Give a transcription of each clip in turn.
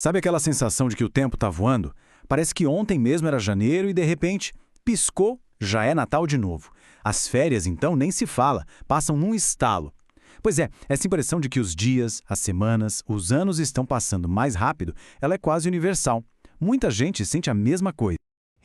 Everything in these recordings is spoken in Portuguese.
Sabe aquela sensação de que o tempo está voando? Parece que ontem mesmo era janeiro e, de repente, piscou, já é Natal de novo. As férias, então, nem se fala, passam num estalo. Pois é, essa impressão de que os dias, as semanas, os anos estão passando mais rápido, ela é quase universal. Muita gente sente a mesma coisa.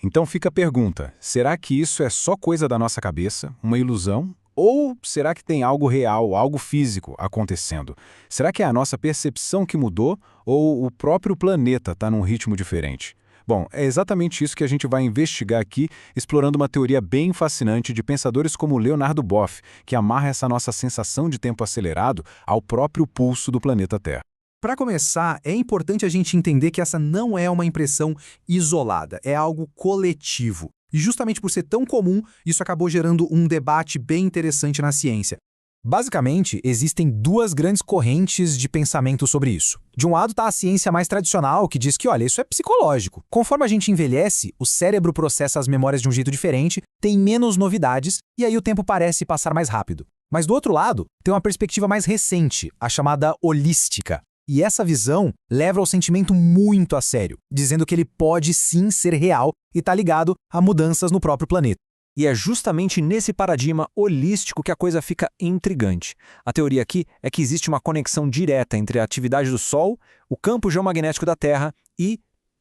Então fica a pergunta, será que isso é só coisa da nossa cabeça, uma ilusão? Ou será que tem algo real, algo físico acontecendo? Será que é a nossa percepção que mudou ou o próprio planeta está num ritmo diferente? Bom, é exatamente isso que a gente vai investigar aqui, explorando uma teoria bem fascinante de pensadores como Leonardo Boff, que amarra essa nossa sensação de tempo acelerado ao próprio pulso do planeta Terra. Para começar, é importante a gente entender que essa não é uma impressão isolada, é algo coletivo. E justamente por ser tão comum, isso acabou gerando um debate bem interessante na ciência. Basicamente, existem duas grandes correntes de pensamento sobre isso. De um lado está a ciência mais tradicional, que diz que, olha, isso é psicológico. Conforme a gente envelhece, o cérebro processa as memórias de um jeito diferente, tem menos novidades, e aí o tempo parece passar mais rápido. Mas do outro lado, tem uma perspectiva mais recente, a chamada holística. E essa visão leva ao sentimento muito a sério, dizendo que ele pode sim ser real e está ligado a mudanças no próprio planeta. E é justamente nesse paradigma holístico que a coisa fica intrigante. A teoria aqui é que existe uma conexão direta entre a atividade do Sol, o campo geomagnético da Terra e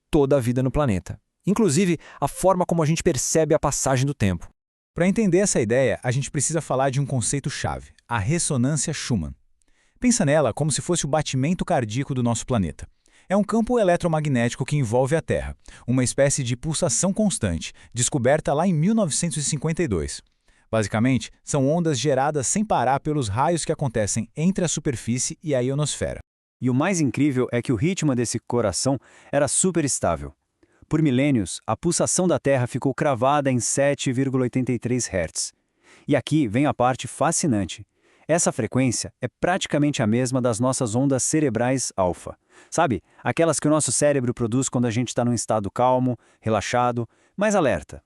toda a vida no planeta. Inclusive, a forma como a gente percebe a passagem do tempo. Para entender essa ideia, a gente precisa falar de um conceito-chave, a ressonância Schumann. Pensa nela como se fosse o batimento cardíaco do nosso planeta. É um campo eletromagnético que envolve a Terra, uma espécie de pulsação constante, descoberta lá em 1952. Basicamente, são ondas geradas sem parar pelos raios que acontecem entre a superfície e a ionosfera. E o mais incrível é que o ritmo desse coração era super estável. Por milênios, a pulsação da Terra ficou cravada em 7,83 Hz. E aqui vem a parte fascinante. Essa frequência é praticamente a mesma das nossas ondas cerebrais alfa. Sabe? Aquelas que o nosso cérebro produz quando a gente está num estado calmo, relaxado, mas alerta.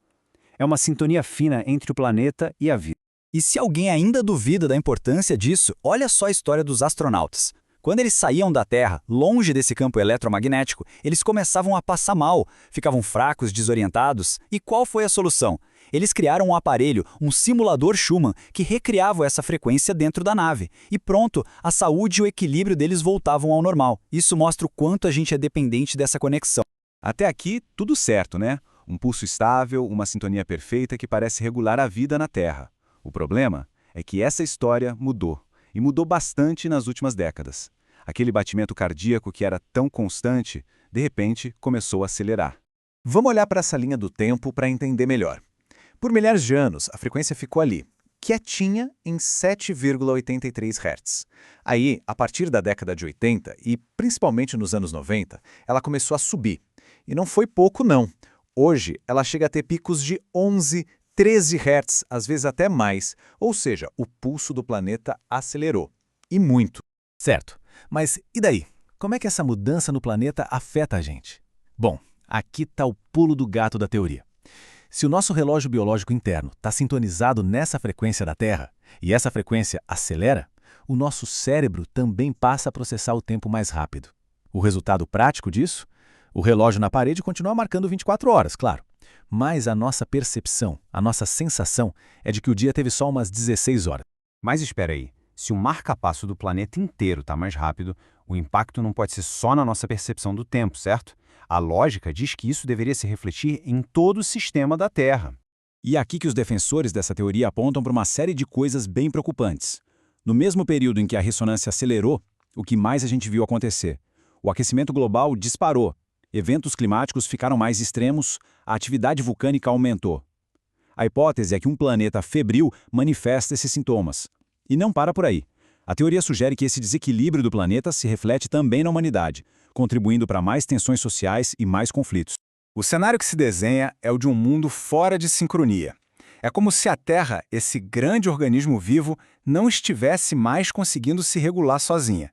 É uma sintonia fina entre o planeta e a vida. E se alguém ainda duvida da importância disso, olha só a história dos astronautas. Quando eles saíam da Terra, longe desse campo eletromagnético, eles começavam a passar mal, ficavam fracos, desorientados. E qual foi a solução? Eles criaram um aparelho, um simulador Schumann, que recriava essa frequência dentro da nave. E pronto, a saúde e o equilíbrio deles voltavam ao normal. Isso mostra o quanto a gente é dependente dessa conexão. Até aqui, tudo certo, né? Um pulso estável, uma sintonia perfeita que parece regular a vida na Terra. O problema é que essa história mudou. E mudou bastante nas últimas décadas. Aquele batimento cardíaco que era tão constante, de repente, começou a acelerar. Vamos olhar para essa linha do tempo para entender melhor. Por milhares de anos, a frequência ficou ali, quietinha em 7,83 Hz. Aí, a partir da década de 80 e principalmente nos anos 90, ela começou a subir. E não foi pouco, não. Hoje, ela chega a ter picos de 11, 13 Hz, às vezes até mais. Ou seja, o pulso do planeta acelerou. E muito. Certo. Mas e daí? Como é que essa mudança no planeta afeta a gente? Bom, aqui está o pulo do gato da teoria. Se o nosso relógio biológico interno está sintonizado nessa frequência da Terra, e essa frequência acelera, o nosso cérebro também passa a processar o tempo mais rápido. O resultado prático disso? O relógio na parede continua marcando 24 horas, claro. Mas a nossa percepção, a nossa sensação é de que o dia teve só umas 16 horas. Mas espera aí, se o marca-passo do planeta inteiro está mais rápido, o impacto não pode ser só na nossa percepção do tempo, certo? A lógica diz que isso deveria se refletir em todo o sistema da Terra. E é aqui que os defensores dessa teoria apontam para uma série de coisas bem preocupantes. No mesmo período em que a ressonância acelerou, o que mais a gente viu acontecer? O aquecimento global disparou, eventos climáticos ficaram mais extremos, a atividade vulcânica aumentou. A hipótese é que um planeta febril manifesta esses sintomas. E não para por aí. A teoria sugere que esse desequilíbrio do planeta se reflete também na humanidade, contribuindo para mais tensões sociais e mais conflitos. O cenário que se desenha é o de um mundo fora de sincronia. É como se a Terra, esse grande organismo vivo, não estivesse mais conseguindo se regular sozinha.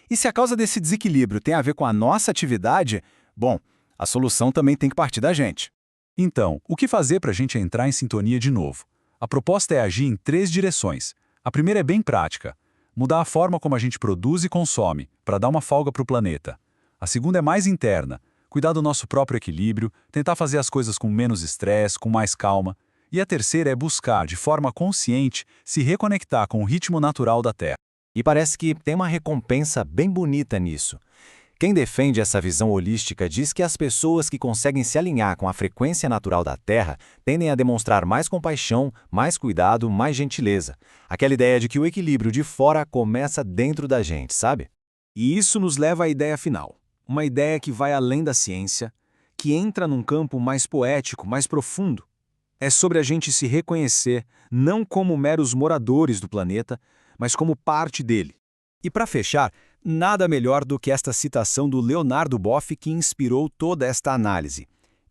E se a causa desse desequilíbrio tem a ver com a nossa atividade, bom, a solução também tem que partir da gente. Então, o que fazer para a gente entrar em sintonia de novo? A proposta é agir em 3 direções. A primeira é bem prática. Mudar a forma como a gente produz e consome, para dar uma folga para o planeta. A segunda é mais interna, cuidar do nosso próprio equilíbrio, tentar fazer as coisas com menos estresse, com mais calma. E a terceira é buscar, de forma consciente, se reconectar com o ritmo natural da Terra. E parece que tem uma recompensa bem bonita nisso. Quem defende essa visão holística diz que as pessoas que conseguem se alinhar com a frequência natural da Terra tendem a demonstrar mais compaixão, mais cuidado, mais gentileza. Aquela ideia de que o equilíbrio de fora começa dentro da gente, sabe? E isso nos leva à ideia final. Uma ideia que vai além da ciência, que entra num campo mais poético, mais profundo. É sobre a gente se reconhecer não como meros moradores do planeta, mas como parte dele. E para fechar, nada melhor do que esta citação do Leonardo Boff que inspirou toda esta análise.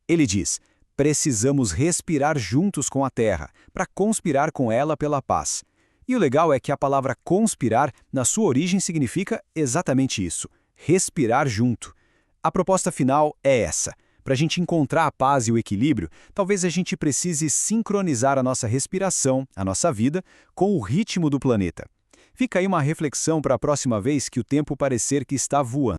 Ele diz: precisamos respirar juntos com a Terra, para conspirar com ela pela paz. E o legal é que a palavra conspirar, na sua origem, significa exatamente isso, respirar junto. A proposta final é essa. Para a gente encontrar a paz e o equilíbrio, talvez a gente precise sincronizar a nossa respiração, a nossa vida, com o ritmo do planeta. Fica aí uma reflexão para a próxima vez que o tempo parecer que está voando.